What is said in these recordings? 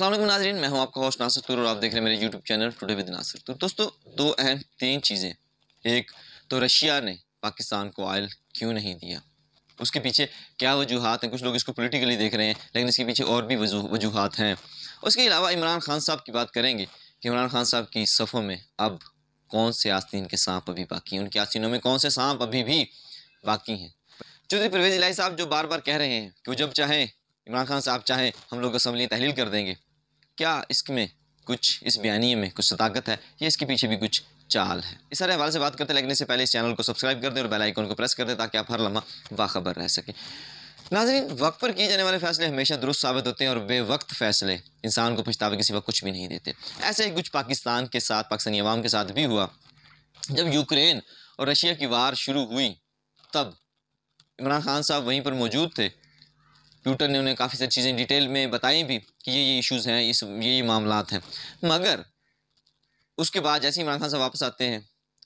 अस्सलाम वालेकुम नाज़रीन, मैं हूं आपका होस्ट नासिर तुर और आप देख रहे हैं मेरे YouTube channel today with Nasir तुर। दोस्तों, दो अहम तीन चीज़ें। एक तो रशिया ने पाकिस्तान को ऑयल क्यों नहीं दिया, उसके पीछे क्या वजूहात हैं। कुछ लोग इसको पॉलिटिकली देख रहे हैं, लेकिन इसके पीछे और भी वजूहात हैं। उसके अलावा इमरान खान साहब की बात करेंगे कि इमरान खान साहब की सफ़ों में अब कौन से आस्तीन के सांप अभी बाकी हैं, उनके आस्तीनों में कौन से सांप अभी भी बाकी हैं। चौधरी परवेज़ इलाही साहब जो बार बार कह रहे हैं कि वो जब चाहें, इमरान खान साहब चाहें, हम लोग असम्बली तहलील कर देंगे, क्या इसमें कुछ, इस बयानिए में कुछ सदाकत है या इसके पीछे भी कुछ चाल है? इस सारे हवाले से बात करते हैं, लेकिन इससे पहले इस चैनल को सब्सक्राइब कर दें और बेल आइकन को प्रेस कर दें ताकि आप हर लम्हा बाखबर रह सकें। नाज़रीन, वक्त पर किए जाने वाले फैसले हमेशा दुरुस्त साबित होते हैं और बेवक्त फैसले इंसान को पछतावे के सिवा कुछ भी नहीं देते। ऐसे ही कुछ पाकिस्तान के साथ, पाकिस्तानी अवाम के साथ भी हुआ। जब यूक्रेन और रशिया की वार शुरू हुई तब इमरान खान साहब वहीं पर मौजूद थे। ट्विटर ने उन्हें काफ़ी सारी चीज़ें डिटेल में बताई भी कि ये इश्यूज़ हैं, ये मामलात हैं। मगर उसके बाद जैसे ही इमरान खान साहब वापस आते हैं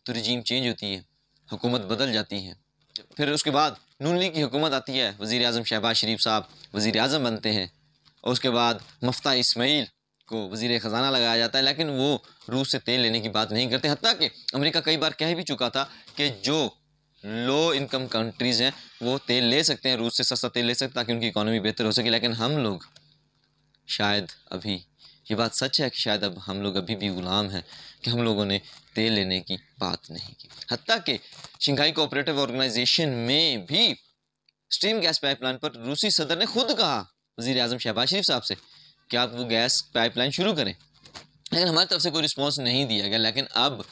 तो रजीम चेंज होती है, हुकूमत बदल जाती है। फिर उसके बाद नून लीग की हुकूमत आती है, वज़ीर आज़म शहबाज शरीफ साहब वज़ीर आज़म बनते हैं और उसके बाद मुफ्ता इस्माइल को वज़ीर ख़जाना लगाया जाता है। लेकिन वो रूस से तेल लेने की बात नहीं करते, हत्ता कि अमेरिका कई बार कह भी चुका था कि जो लो इनकम कंट्रीज़ हैं वो तेल ले सकते हैं, रूस से सस्ता तेल ले सकते हैं ताकि उनकी इकॉनमी बेहतर हो सके। लेकिन हम लोग शायद अभी, ये बात सच है कि शायद अब हम लोग अभी भी गुलाम हैं कि हम लोगों ने तेल लेने की बात नहीं की। हत्ता कि शंघाई कोऑपरेटिव ऑर्गेनाइजेशन में भी स्ट्रीम गैस पाइपलाइन पर रूसी सदर ने खुद कहा वज़ीर आज़म शहबाज शरीफ साहब से कि आप वो गैस पाइपलाइन शुरू करें, लेकिन हमारी तरफ से कोई रिस्पॉन्स नहीं दिया गया। लेकिन अब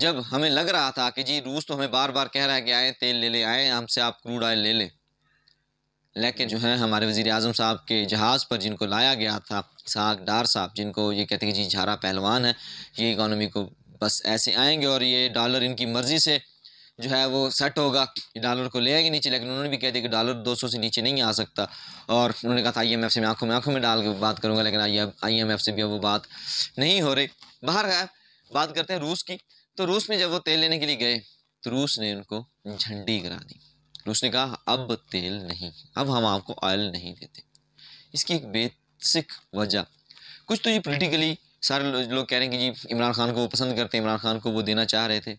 जब हमें लग रहा था कि जी रूस तो हमें बार बार कह रहा है कि आए तेल ले ले, आए हमसे आप क्रूड ऑयल ले लें, लेकिन जो है हमारे वज़ीर आज़म साहब के जहाज़ पर जिनको लाया गया था, इसहाक डार साहब, जिनको ये कहते हैं कि जी झारा पहलवान है, ये इकॉनमी को बस ऐसे आएंगे और ये डॉलर इनकी मर्ज़ी से जो है वो सेट होगा, ये डॉलर को ले आएंगे नीचे। लेकिन उन्होंने भी कह दिया कि डॉलर 200 से नीचे नहीं आ सकता। और उन्होंने कहा था IMF से मैं आंखों में डाल के बात करूँगा, लेकिन IMF से भी अब वो बात नहीं हो रही। बाहर है, बात करते हैं रूस की। तो रूस में जब वो तेल लेने के लिए गए तो रूस ने उनको झंडी गिरा दी। रूस ने कहा अब तेल नहीं, अब हम आपको ऑयल नहीं देते। इसकी एक बेसिक वजह, कुछ तो ये पॉलिटिकली सारे लोग कह रहे हैं कि जी इमरान खान को वो पसंद करते हैं, इमरान खान को वो देना चाह रहे थे।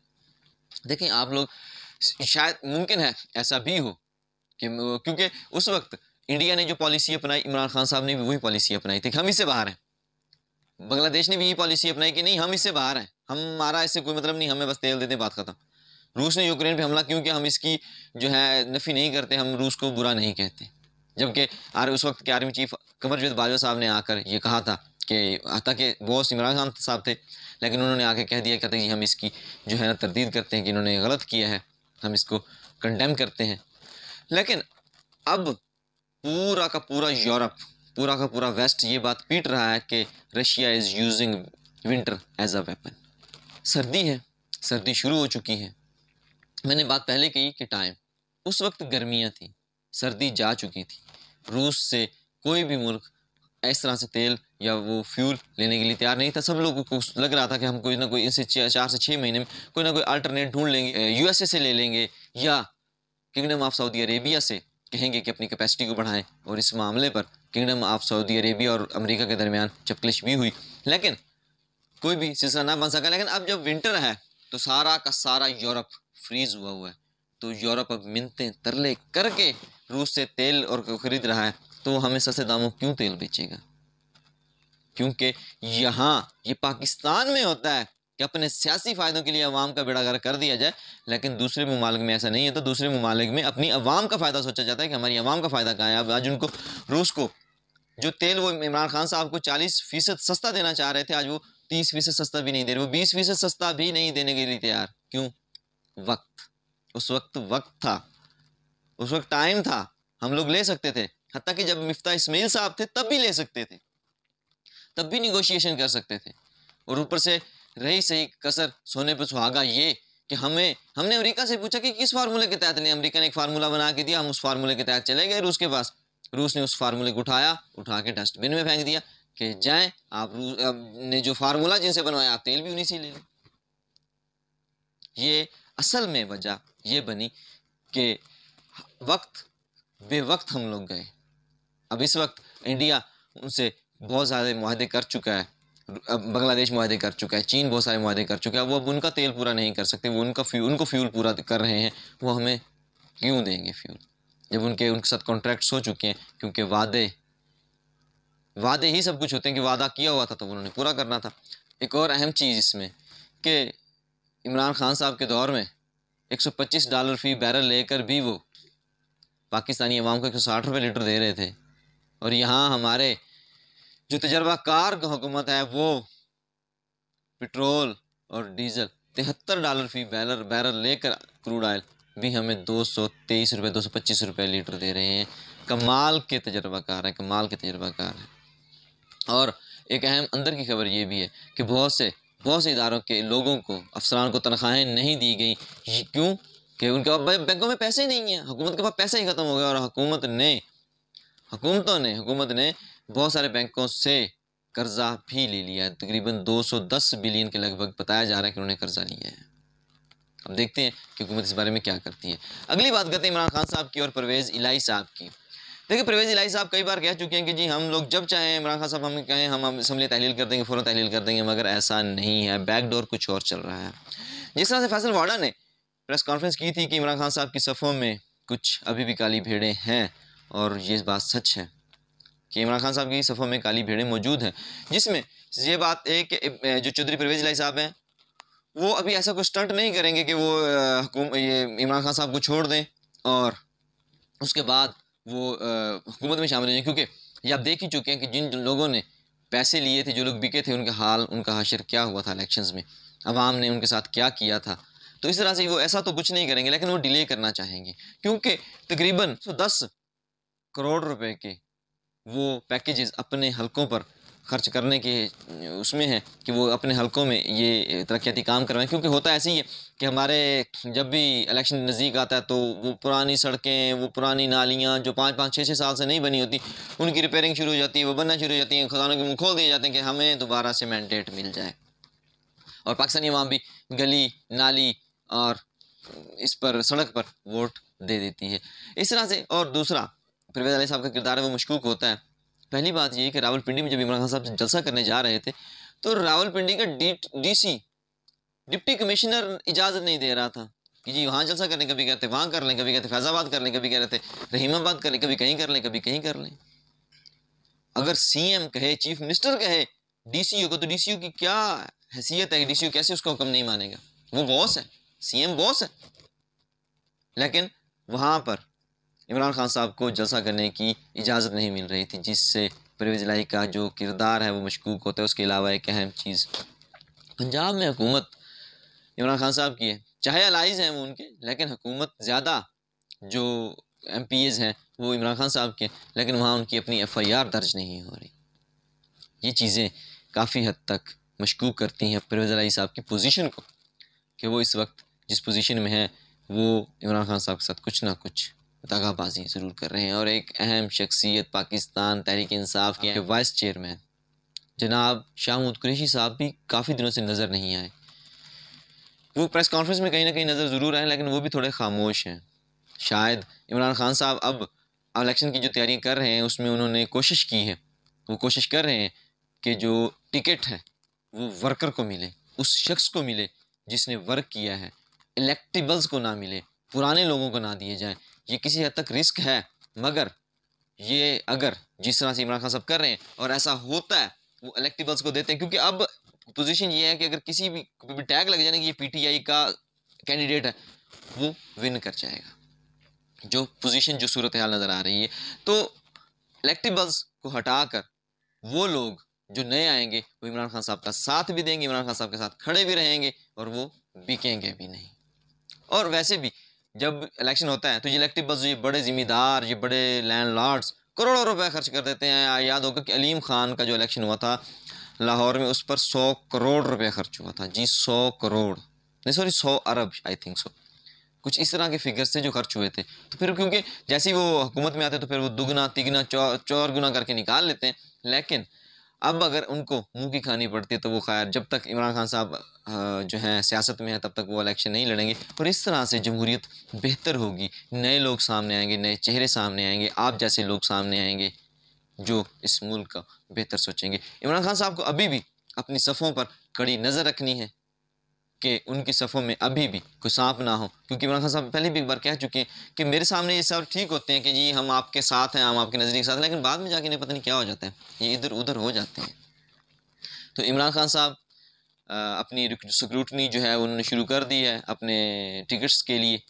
देखें आप लोग, शायद मुमकिन है ऐसा भी हो कि क्योंकि उस वक्त इंडिया ने जो पॉलिसी अपनाई, इमरान खान साहब ने भी वही पॉलिसी अपनाई थी कि हम इससे बाहर हैं। बांग्लादेश ने भी यही पॉलिसी अपनाई कि नहीं हम इससे बाहर हैं, हमारा इससे कोई मतलब नहीं, हमें बस तेल देते, बात खत्म। रूस ने यूक्रेन पे हमला क्यों किया, हम इसकी जो है नफ़ी नहीं करते, हम रूस को बुरा नहीं कहते। जबकि उस वक्त के आर्मी चीफ कमर जवेद बाजवा साहब ने आकर ये कहा था कि हत्ता कि बॉस इमरान खान साहब थे, लेकिन उन्होंने आके कह दिया, कहते हैं हम इसकी जो है ना तरदीद करते हैं कि इन्होंने गलत किया है, हम इसको कंडेम करते हैं। लेकिन अब पूरा का पूरा यूरोप, पूरा का पूरा वेस्ट ये बात पीट रहा है कि Russia is using winter as a weapon. सर्दी है, सर्दी शुरू हो चुकी है। मैंने बात पहले कही कि टाइम, उस वक्त गर्मियाँ थी, सर्दी जा चुकी थी। रूस से कोई भी मुल्क इस तरह से तेल या वो फ्यूल लेने के लिए तैयार नहीं था। सब लोगों को लग रहा था कि हम कोई ना कोई इनसे 4 से 6 महीने में कोई ना कोई अल्टरनेट ढूंढ लेंगे, USA से ले लेंगे या किंगडम ऑफ सऊदी अरेबिया से कहेंगे कि अपनी कैपेसिटी को बढ़ाएं। और इस मामले पर किंगडम ऑफ सऊदी अरेबिया और अमेरिका के दरमियान चपकलिश भी हुई, लेकिन कोई भी सिलसिला ना बन सका। लेकिन अब जब विंटर है तो सारा का सारा यूरोप फ्रीज हुआ है। तो यूरोप अब मिन्नतें तरले करके रूस से तेल और खरीद रहा है, तो हमें सस्ते दामों क्यों तेल बेचेगा? क्योंकि यहाँ ये पाकिस्तान में होता है कि अपने सियासी फ़ायदों के लिए अवाम का बेड़ागर कर दिया जाए, लेकिन दूसरे ममालिक में ऐसा नहीं है। तो दूसरे ममालिक में अपनी अवाम का फ़ायदा सोचा जाता है कि हमारी अवाम का फ़ायदा कहाँ है। अब आज उनको, रूस को जो तेल वो इमरान खान साहब को 40% सस्ता देना चाह रहे थे, आज वो 30% सस्ता भी नहीं दे रहे, वो 20% सस्ता भी नहीं देने के लिए तैयार। क्यों? वक्त, उस वक्त वक्त था, उस वक्त टाइम था, हम लोग ले सकते थे। हत्ता कि जब मुफ्ता इस्माइल साहब थे तब भी ले सकते थे, तब भी निगोशिएशन कर सकते थे। और ऊपर से रही सही कसर सोने पर सुहागा ये कि हमने अमेरिका से पूछा कि किस फार्मूले के तहत लें। अमेरिका ने एक फार्मूला बना के दिया, हम उस फार्मूले के तहत चले गए रूस के पास। रूस ने उस फार्मूले को उठा के डस्टबिन में फेंक दिया कि जाएं आप ने जो फार्मूला जिनसे बनवाया आप तेल भी उन्हीं से ले लें। ये असल में वजह ये बनी कि वक्त बेवक्त हम लोग गए। अब इस वक्त इंडिया उनसे बहुत ज़्यादा मुआहदे कर चुका है, अब बांग्लादेश मुआहदे कर चुका है, चीन बहुत सारे मुआहदे कर चुका है, वो अब उनका तेल पूरा नहीं कर सकते, वो उनको फ्यूल पूरा कर रहे हैं, वो हमें क्यों देंगे फ्यूल जब उनके साथ कॉन्ट्रैक्ट्स हो चुके हैं। क्योंकि वादे ही सब कुछ होते हैं कि वादा किया हुआ था तो उन्होंने पूरा करना था। एक और अहम चीज़ इसमें कि इमरान खान साहब के दौर में $125 फ़ी बैरल लेकर भी वो पाकिस्तानी अवाम को 160 रुपये लीटर दे रहे थे, और यहाँ हमारे जो तजर्बाकार हुकूमत है वो पेट्रोल और डीजल $73 फ़ी बैरल लेकर क्रूड ऑयल भी हमें 223 रुपये 225 रुपये लीटर दे रहे हैं। कमाल के तजर्बाकार हैं, कमाल के तजर्बाकार हैं। और एक अहम अंदर की खबर ये भी है कि बहुत से इदारों के लोगों को, अफसरान को तनख्वाहें नहीं दी गई। क्यों? कि उनके पास बैंकों में पैसे ही नहीं हैं, हुकूमत के पास पैसा ही ख़त्म हो गया, और हुकूमत ने बहुत सारे बैंकों से कर्जा भी ले लिया है। तकरीबन 210 बिलियन के लगभग बताया जा रहा है कि उन्होंने कर्जा लिया है। अब देखते हैं कि हुकूमत इस बारे में क्या करती है। अगली बात करते हैं इमरान खान साहब की और परवेज़ इलाही साहब की। देखिए, परवेज़ इलाही साहब कई बार कह चुके हैं कि जी हम लोग जब चाहें, इमरान खान साहब हमें कहें हम असम्बली तहलील कर देंगे, फ़ौरन तहलील कर देंगे, मगर ऐसा नहीं है, बैकडोर कुछ और चल रहा है। जिस तरह से फैसल वाडा ने प्रेस कॉन्फ्रेंस की थी कि इमरान खान साहब की सफ़ों में कुछ अभी भी काली भेड़ें हैं, और ये बात सच है कि इमरान खान साहब की सफ़ों में काली भेड़ें मौजूद हैं, जिसमें ये बात है कि जो चौधरी परवेज़ इलाही साहब हैं वो अभी ऐसा कोई स्टंट नहीं करेंगे कि वो ये इमरान खान साहब को छोड़ दें और उसके बाद वो हुकूमत में शामिल हो जाए। क्योंकि ये आप देख ही चुके हैं कि जिन लोगों ने पैसे लिए थे, जो लोग बिके थे, उनका हशर क्या हुआ था इलेक्शंस में, अवाम ने उनके साथ क्या किया था। तो इस तरह से वो ऐसा तो कुछ नहीं करेंगे, लेकिन वो डिले करना चाहेंगे, क्योंकि तकरीबन 10 करोड़ रुपए के वो पैकेजेस अपने हलकों पर खर्च करने के उसमें है कि वो अपने हलकों में ये तरक्याती काम करवाएं। क्योंकि होता ऐसे ही है कि हमारे जब भी इलेक्शन नज़दीक आता है तो वो पुरानी सड़कें, वो पुरानी नालियाँ जो 5-5, 6-6 साल से नहीं बनी होती, उनकी रिपेयरिंग शुरू हो जाती है, वो बनना शुरू हो जाती हैं, खजानों के मुँह खोल दिए जाते हैं कि हमें दोबारा से मैंडेट मिल जाए। और पाकिस्तानी अवाम भी गली नाली और इस पर सड़क पर वोट दे देती है इस तरह से। और दूसरा, परवेज़ इलाही साहब का किरदार है वो मशकूक होता है। पहली बात ये कि रावलपिंडी में जब इमरान खान साहब जलसा करने जा रहे थे तो रावलपिंडी का डीसी, डिप्टी कमिश्नर इजाज़त नहीं दे रहा था कि जी वहाँ जलसा करने, कभी कहते वहाँ कर लें, कभी कहते फैज़ाबाद कर लें, कभी कह रहे थे रहीमाबाद कर लें, कभी कहीं कर लें, कभी कहीं कर लें। अगर सीएम कहे, चीफ मिनिस्टर कहे डीसीओ को, तो डीसीओ की क्या हैसियत है, डीसीओ कैसे उसका हुक्म नहीं मानेगा? वो बॉस है, सीएम बॉस है। लेकिन वहाँ पर इमरान खान साहब को जलसा करने की इजाज़त नहीं मिल रही थी, जिससे परवेज़ इलाही का जो किरदार है वो मशकूक होता है। उसके अलावा एक अहम चीज़, पंजाब में हुकूमत इमरान खान साहब की है, चाहे अलाइज़ हैं वो उनके, लेकिन हुकूमत ज़्यादा जो MPs हैं वो इमरान खान साहब के, लेकिन वहाँ उनकी अपनी FIR दर्ज नहीं हो रही। ये चीज़ें काफ़ी हद तक मशकूक करती हैं परवेज़ इलाही साहब की पोजीशन को, कि वो इस वक्त जिस पोजीशन में है वो इमरान खान साहब के साथ कुछ ना कुछ दगाबाजी ज़रूर कर रहे हैं। और एक अहम शख्सियत पाकिस्तान तहरीक इंसाफ के वाइस चेयरमैन जनाब शाह महमूद कुरैशी साहब भी काफ़ी दिनों से नज़र नहीं आए। वो प्रेस कॉन्फ्रेंस में कहीं ना कहीं नज़र ज़रूर आए, लेकिन वो भी थोड़े खामोश हैं। शायद इमरान खान साहब अब इलेक्शन की जो तैयारियाँ कर रहे हैं उसमें उन्होंने कोशिश की है, वो कोशिश कर रहे हैं कि जो टिकट है वो वर्कर को मिले, उस शख्स को मिले जिसने वर्क किया है, इलेक्टिबल्स को ना मिले, पुराने लोगों को ना दिए जाएं। ये किसी हद तक रिस्क है, मगर ये अगर जिस तरह से इमरान खान साहब कर रहे हैं और ऐसा होता है वो इलेक्टिबल्स को देते हैं। क्योंकि अब पोजीशन ये है कि अगर किसी भी टैग लग जाने कि ये PTI का कैंडिडेट है, वो विन कर जाएगा। जो पोजीशन, जो सूरत हाल नज़र आ रही है, तो इलेक्टिबल्स को हटाकर वो लोग जो नए आएंगे वो इमरान खान साहब का साथ भी देंगे, इमरान खान साहब के साथ खड़े भी रहेंगे, और वो बिकेंगे भी नहीं। और वैसे भी जब इलेक्शन होता है तो ये इलेक्टिबल्स, ये बड़े ज़िम्मेदार, ये बड़े लैंडलॉर्ड्स करोड़ों रुपए खर्च कर देते हैं। याद होगा कि अलीम खान का जो इलेक्शन हुआ था लाहौर में, उस पर 100 करोड़ रुपए खर्च हुआ था जी, 100 करोड़ नहीं, sorry 100 Arab, I think so, कुछ इस तरह के फिगर्स थे जो खर्च हुए थे। तो फिर क्योंकि जैसे ही वो हुकूमत में आते तो फिर वो दुगना तिगना चौर गुना करके निकाल लेते हैं। लेकिन अब अगर उनको मुंह की खानी पड़ती है तो वो खैर, जब तक इमरान खान साहब जो हैं सियासत में है तब तक वो इलेक्शन नहीं लड़ेंगे। और इस तरह से जमहूरियत बेहतर होगी, नए लोग सामने आएंगे, नए चेहरे सामने आएंगे, आप जैसे लोग सामने आएंगे, जो इस मुल्क का बेहतर सोचेंगे। इमरान खान साहब को अभी भी अपनी सफ़ों पर कड़ी नज़र रखनी है कि उनकी सफ़ों में अभी भी कोई सांप ना हो, क्योंकि इमरान खान साहब पहले भी एक बार कह चुके हैं कि मेरे सामने ये सब ठीक होते हैं कि जी हम आपके साथ हैं, हम आपके नज़दीक साथ हैं, लेकिन बाद में जाके नहीं पता नहीं क्या हो जाता है, ये इधर उधर हो जाते हैं। तो इमरान खान साहब अपनी स्क्रूटनी जो है उन्होंने शुरू कर दी है अपने टिकट्स के लिए।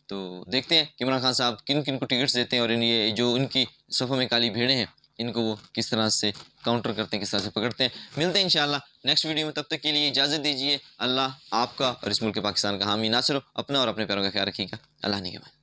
तो देखते हैं कि इमरान खान साहब किन किन को टिकट्स देते हैं और ये जो उनकी सफ़ों में काली भेड़ें हैं इनको वो किस तरह से काउंटर करते हैं, किस तरह से पकड़ते हैं। मिलते हैं इंशाल्लाह नेक्स्ट वीडियो में, तब तक के लिए इजाज़त दीजिए। अल्लाह आपका और इस मुल्क पाकिस्तान का हामी नासिर हो। अपना और अपने प्यारों का ख्याल रखिएगा। अल्लाह निगहबान।